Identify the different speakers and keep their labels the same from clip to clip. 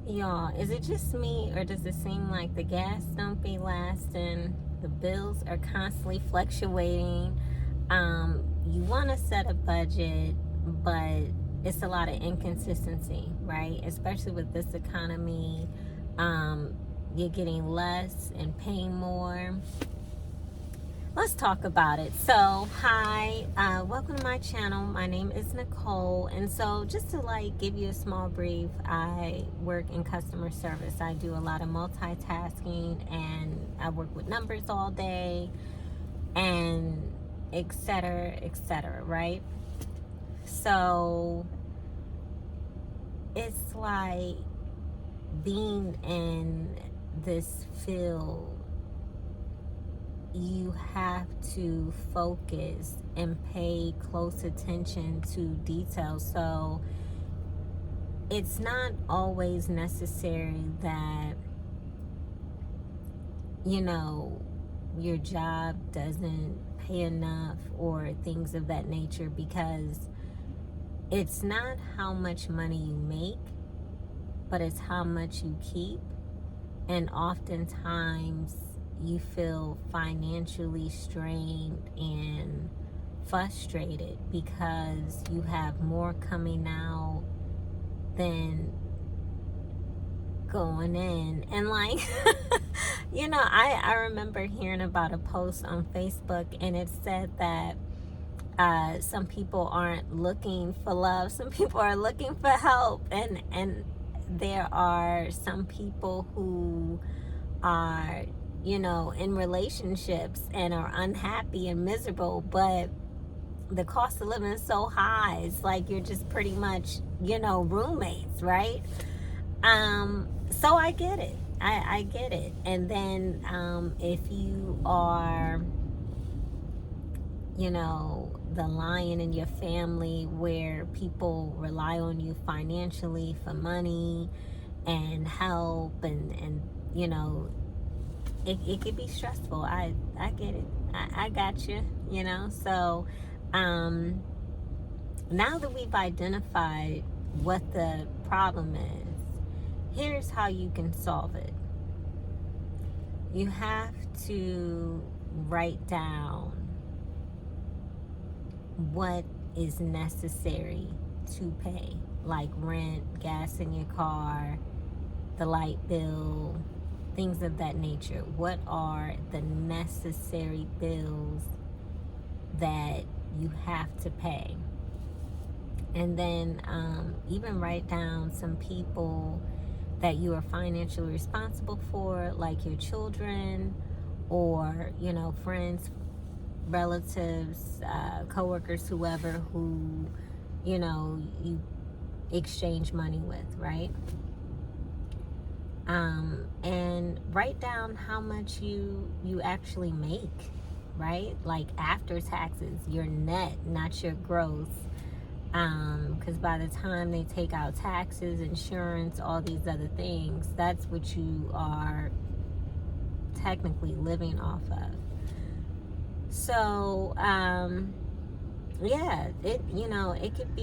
Speaker 1: Y'all, is it just me or does it seem like the gas don't be lasting? The bills are constantly fluctuating. You want to set a budget, but it's a lot of inconsistency, right? Especially with this economy. You're getting less and paying more. Let's talk about it. So, hi, welcome to my channel. My name is Nicole, and so just to give you a small brief, I work in customer service. I do a lot of multitasking, and I work with numbers all day, and etc., right? So it's like being in this field, you have to focus and pay close attention to details. So it's not always necessary that, your job doesn't pay enough or things of that nature, because it's not how much money you make, but it's how much you keep. And oftentimes you feel financially strained and frustrated because you have more coming out than going in. And I remember hearing about a post on Facebook, and it said that some people aren't looking for love, some people are looking for help, and there are some people who are in relationships and are unhappy and miserable, but the cost of living is so high. It's like you're just pretty much, roommates, right? So I get it. I get it. And then if you are, the lion in your family where people rely on you financially for money and help, and it could be stressful. I get it. I got you, So now that we've identified what the problem is, here's how you can solve it. You have to write down what is necessary to pay, like rent, gas in your car, the light bill, things of that nature. What are the necessary bills that you have to pay? And then even write down some people that you are financially responsible for, like your children or, friends, relatives, coworkers, whoever who, you exchange money with, right? And write down how much you actually make, right? Like after taxes, your net, not your gross. Because by the time they take out taxes, insurance, all these other things, that's what you are technically living off of. So, yeah, it could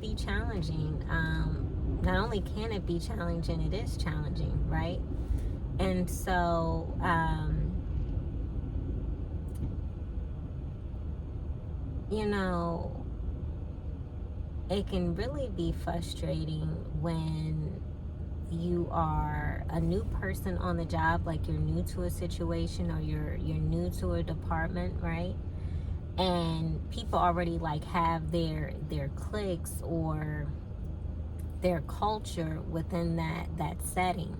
Speaker 1: be challenging. Not only can it be challenging, it is challenging, right? And so, it can really be frustrating when you are a new person on the job, like you're new to a situation or you're new to a department, right? And people already have their cliques or their culture within that setting.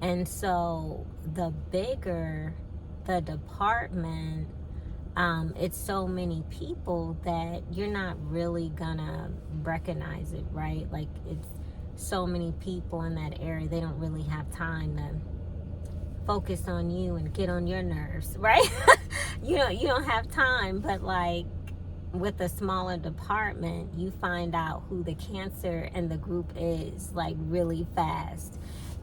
Speaker 1: And so the bigger the department, it's so many people that you're not really gonna recognize it, right? Like it's so many people in that area, they don't really have time to focus on you and get on your nerves, right? You don't have time. But with a smaller department, you find out who the cancer in the group is really fast.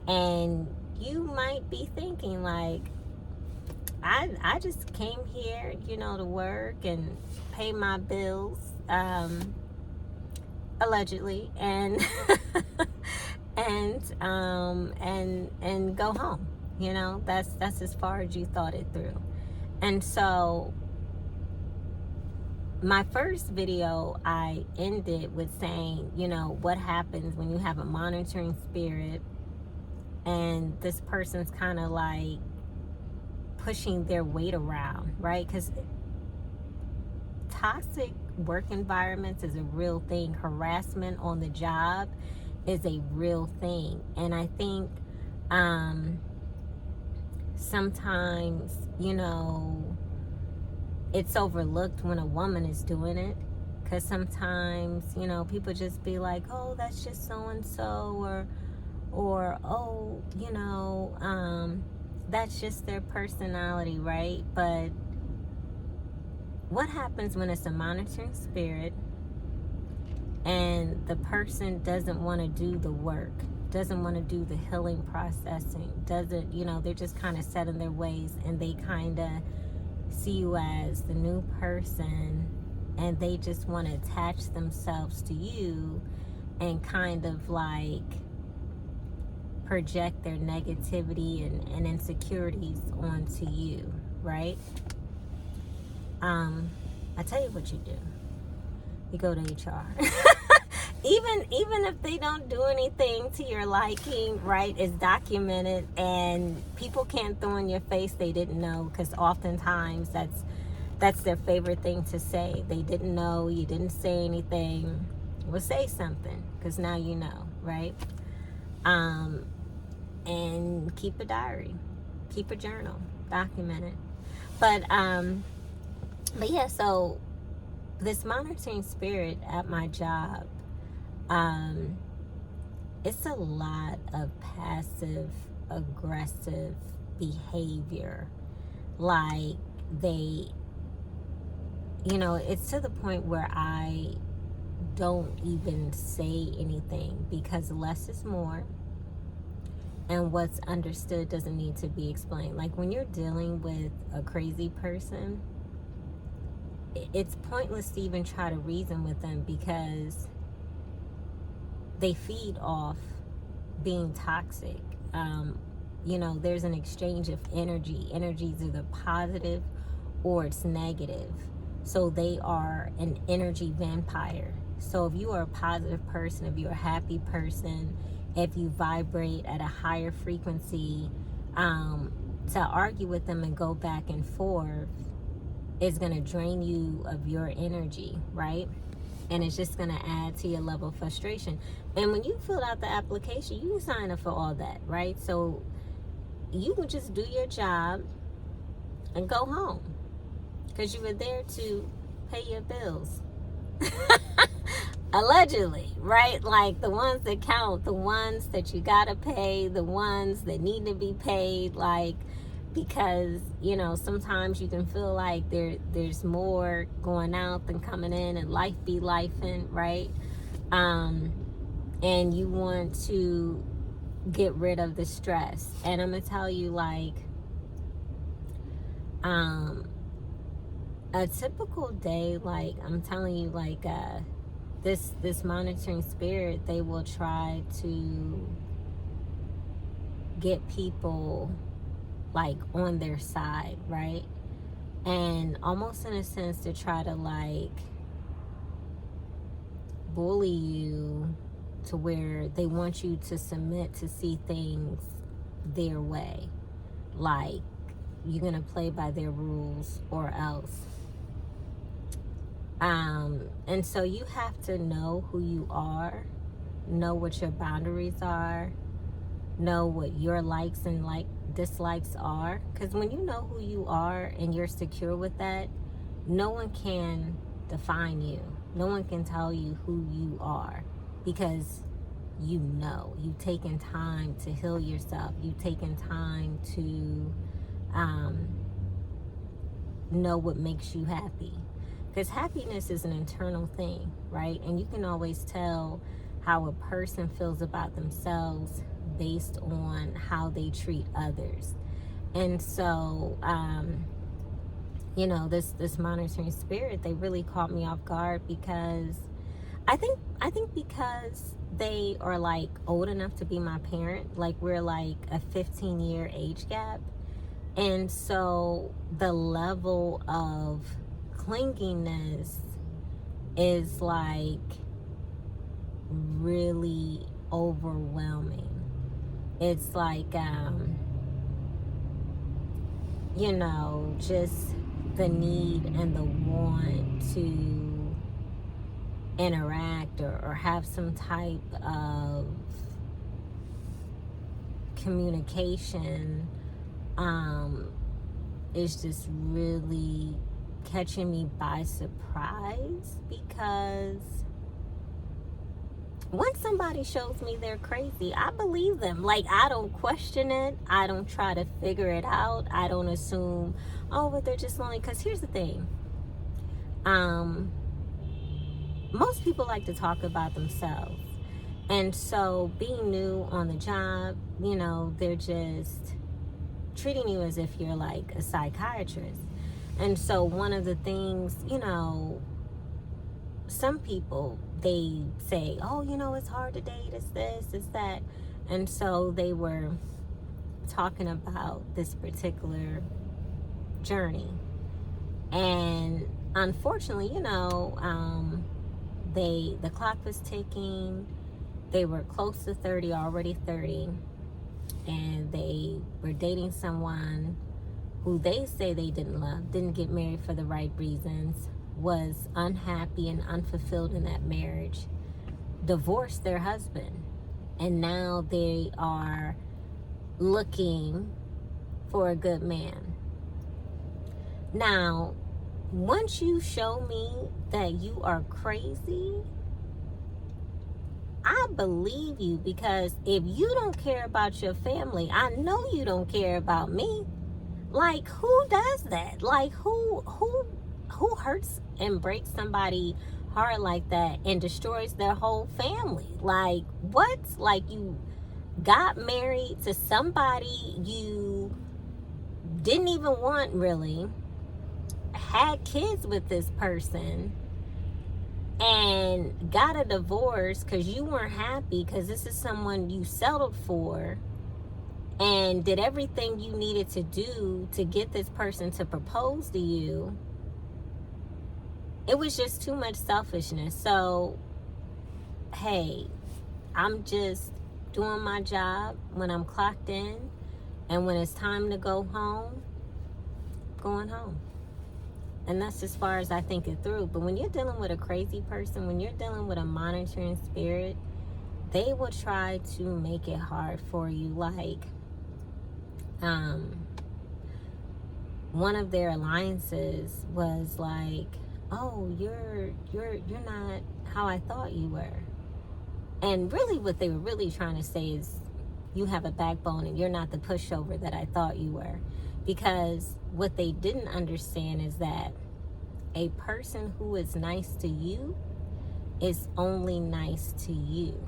Speaker 1: And you might be thinking I just came here, to work and pay my bills, allegedly, and and go home. You know, that's as far as you thought it through. And so my first video, I ended with saying, you know, what happens when you have a monitoring spirit and this person's kind of like pushing their weight around, right? Because toxic work environments is a real thing. Harassment on the job is a real thing. And I think sometimes, you know, it's overlooked when a woman is doing it, because sometimes, you know, people just be like, oh, that's just so and so, or oh, you know, that's just their personality, right? But what happens when it's a monitoring spirit and the person doesn't want to do the work, doesn't want to do the healing processing, doesn't, you know, they're just kind of set in their ways, and they kind of see you as the new person, and they just want to attach themselves to you and kind of like project their negativity and insecurities onto you, right? I tell you what you do. You go to HR. even if they don't do anything to your liking, right? It's documented, and people can't throw in your face they didn't know, because oftentimes that's their favorite thing to say. They didn't know, you didn't say anything. Well, say something, because now you know, right? And keep a diary, keep a journal, document it. But yeah, so this monitoring spirit at my job, it's a lot of passive aggressive behavior. Like, they, you know, it's to the point where I don't even say anything, because less is more, and what's understood doesn't need to be explained. Like, when you're dealing with a crazy person, it's pointless to even try to reason with them, because they feed off being toxic. You know, there's an exchange of energy. Energy is either positive or it's negative. So they are an energy vampire. So if you are a positive person, if you're a happy person, if you vibrate at a higher frequency, to argue with them and go back and forth is going to drain you of your energy, right? And it's just going to add to your level of frustration. And when you fill out the application, you sign up for all that, right? So you can just do your job and go home, because you were there to pay your bills. Allegedly, right? Like, the ones that count, the ones that you gotta pay, the ones that need to be paid, like, because, you know, sometimes you can feel like there's more going out than coming in, and life be lifing, right? And you want to get rid of the stress. And I'm gonna tell you, like, a typical day, like, I'm telling you, like, this monitoring spirit, they will try to get people like on their side, right? And almost in a sense to try to like bully you to where they want you to submit to see things their way. Like, you're gonna play by their rules or else. And so you have to know who you are, know what your boundaries are, know what your likes and dislikes are. Because when you know who you are and you're secure with that, no one can define you. No one can tell you who you are, because you know. You've taken time to heal yourself. You've taken time to know what makes you happy. Because happiness is an internal thing, right? And you can always tell how a person feels about themselves based on how they treat others. And so, you know, this monitoring spirit, they really caught me off guard, because I think because they are like old enough to be my parent. Like we're like a 15-year age gap. And so the level of clinginess is like really overwhelming. It's like, just the need and the want to interact or have some type of communication is just really catching me by surprise, because once somebody shows me they're crazy, I believe them. Like, I don't question it. I don't try to figure it out. I don't assume, oh, but they're just lonely. Because here's the thing. Most people like to talk about themselves. And so being new on the job, they're just treating you as if you're like a psychiatrist. And so one of the things, some people, they say, oh, it's hard to date, it's this, it's that. And so they were talking about this particular journey. And unfortunately, the clock was ticking. They were close to 30, already 30. And they were dating someone who they say they didn't love, didn't get married for the right reasons, was unhappy and unfulfilled in that marriage, divorced their husband, and now they are looking for a good man. Now, once you show me that you are crazy, I believe you, because if you don't care about your family, I know you don't care about me. Like, who does that? Like, who hurts and breaks somebody heart like that and destroys their whole family? Like, what? Like, you got married to somebody you didn't even want, really, had kids with this person, and got a divorce because you weren't happy because this is someone you settled for, and did everything you needed to do to get this person to propose to you. It was just too much selfishness. So, hey, I'm just doing my job when I'm clocked in, and when it's time to go home, going home. And that's as far as I think it through. But when you're dealing with a crazy person, when you're dealing with a monitoring spirit, they will try to make it hard for you. Like, one of their alliances was like, oh, you're not how I thought you were. And really what they were really trying to say is, you have a backbone and you're not the pushover that I thought you were. Because what they didn't understand is that a person who is nice to you is only nice to you.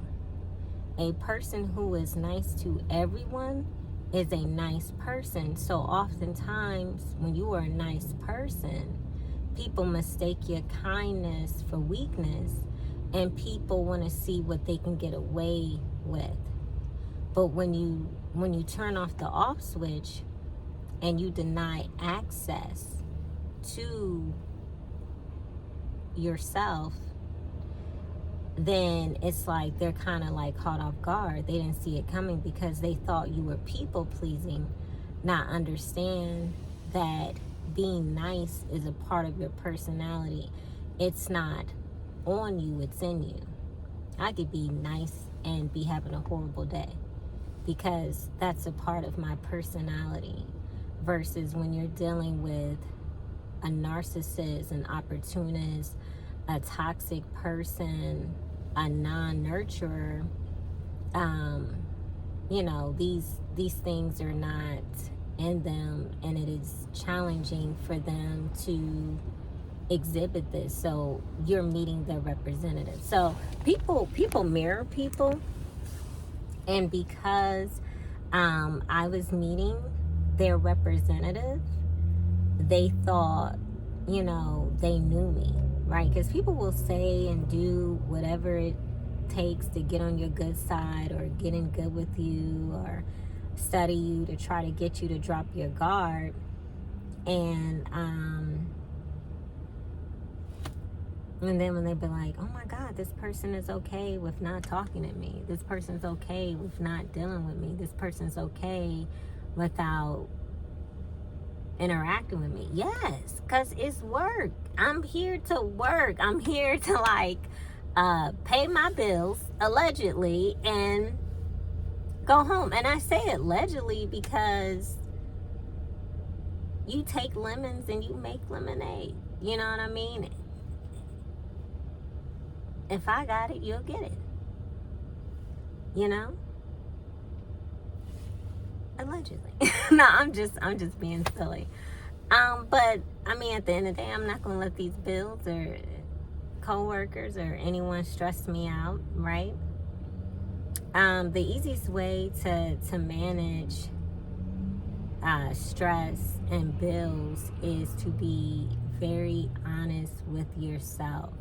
Speaker 1: A person who is nice to everyone is a nice person. So oftentimes when you are a nice person, people mistake your kindness for weakness, and people want to see what they can get away with. But when you turn off the off switch and you deny access to yourself, then it's like they're kind of like caught off guard. They didn't see it coming because they thought you were people pleasing, not understand that being nice is a part of your personality. It's not on you, it's in you. I could be nice and be having a horrible day because that's a part of my personality, versus when you're dealing with a narcissist, an opportunist, a toxic person, a non-nurturer. These things are not in them, and it is challenging for them to exhibit this. So you're meeting their representative. So people mirror people, and because I was meeting their representative, they thought, they knew me, right? Because people will say and do whatever it takes to get on your good side or get in good with you or study you to try to get you to drop your guard. And then when they be like, oh my God, this person is okay with not talking to me. This person's okay with not dealing with me. This person's okay without interacting with me. Yes, because it's work. I'm here to work. I'm here to pay my bills, allegedly, and go home. And I say allegedly because you take lemons and you make lemonade. You know what I mean? If I got it, you'll get it. You know? Allegedly. No, I'm just being silly. But I mean, at the end of the day, I'm not gonna let these bills or co-workers or anyone stress me out, right? The easiest way to manage stress and bills is to be very honest with yourself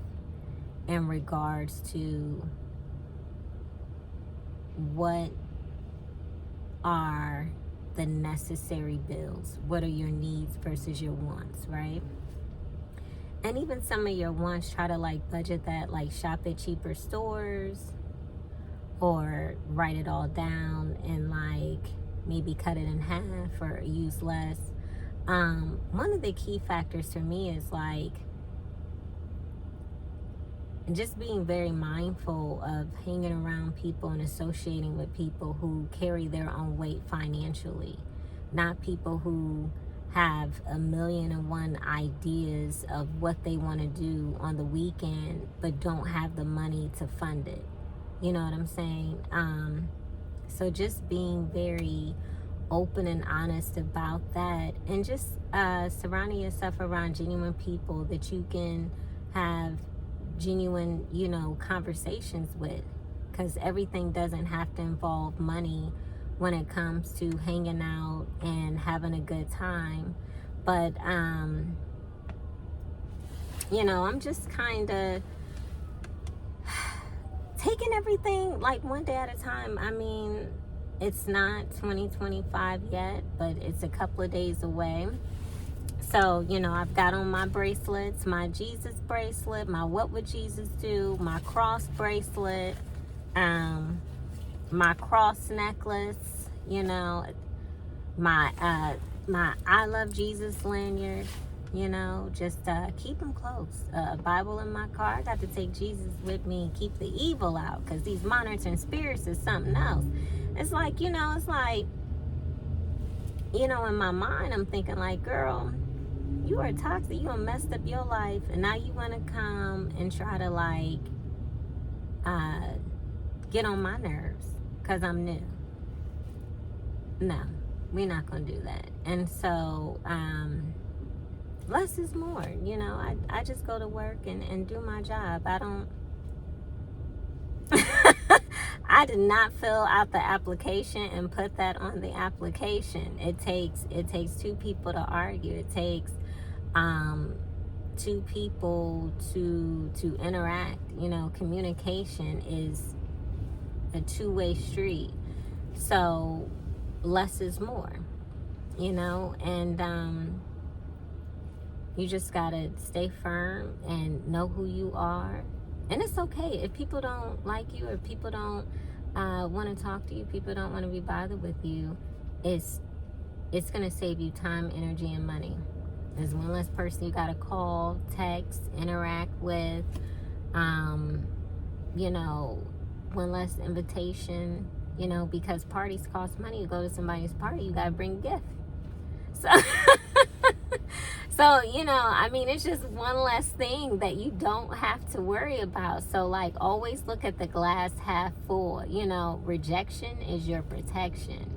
Speaker 1: in regards to what are the necessary bills. What are your needs versus your wants, right? And even some of your wants, try to budget that, shop at cheaper stores or write it all down and maybe cut it in half or use less. One of the key factors for me is just being very mindful of hanging around people and associating with people who carry their own weight financially, not people who have 1,000,001 ideas of what they want to do on the weekend but don't have the money to fund it. You know what I'm saying? So just being very open and honest about that, and just surrounding yourself around genuine people that you can have genuine, conversations with, because everything doesn't have to involve money when it comes to hanging out and having a good time. But I'm just kind of taking everything one day at a time. I mean, it's not 2025 yet, but it's a couple of days away. So, I've got on my bracelets, my Jesus bracelet, my What Would Jesus Do, my cross bracelet, my cross necklace, my I Love Jesus lanyard, just keep them close. A Bible in my car. I got to take Jesus with me and keep the evil out, because these monitoring spirits is something else. It's in my mind, I'm thinking girl, you are toxic. You done messed up your life, and now you want to come and try to get on my nerves because I'm new. No, we're not gonna do that. And so less is more. I just go to work and do my job. I don't I did not fill out the application and put that on the application. It takes two people to argue. It takes two people to interact. Communication is a two-way street. So less is more, and you just gotta stay firm and know who you are. And it's okay if people don't like you, or people don't want to talk to you, people don't want to be bothered with you. It's going to save you time, energy, and money. There's one less person you got to call, text, interact with, one less invitation, because parties cost money. You go to somebody's party, you got to bring a gift. So, it's just one less thing that you don't have to worry about. So, always look at the glass half full. Rejection is your protection.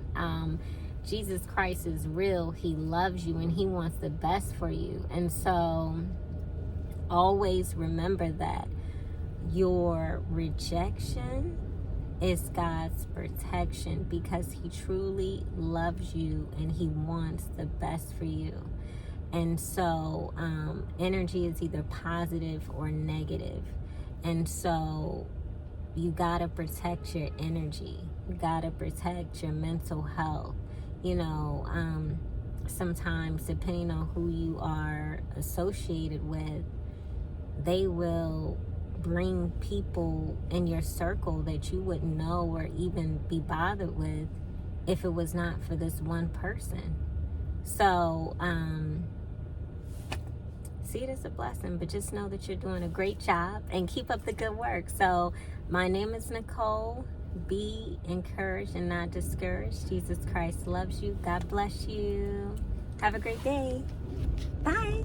Speaker 1: Jesus Christ is real. He loves you and he wants the best for you. And so, always remember that your rejection is God's protection, because he truly loves you and he wants the best for you. And so energy is either positive or negative. And so you gotta protect your energy. You gotta protect your mental health. You know, sometimes depending on who you are associated with, they will bring people in your circle that you wouldn't know or even be bothered with if it was not for this one person. So, see it as a blessing, but just know that you're doing a great job and keep up the good work. So, my name is Nicole. Be encouraged and not discouraged. Jesus Christ loves you. God bless you. Have a great day. Bye.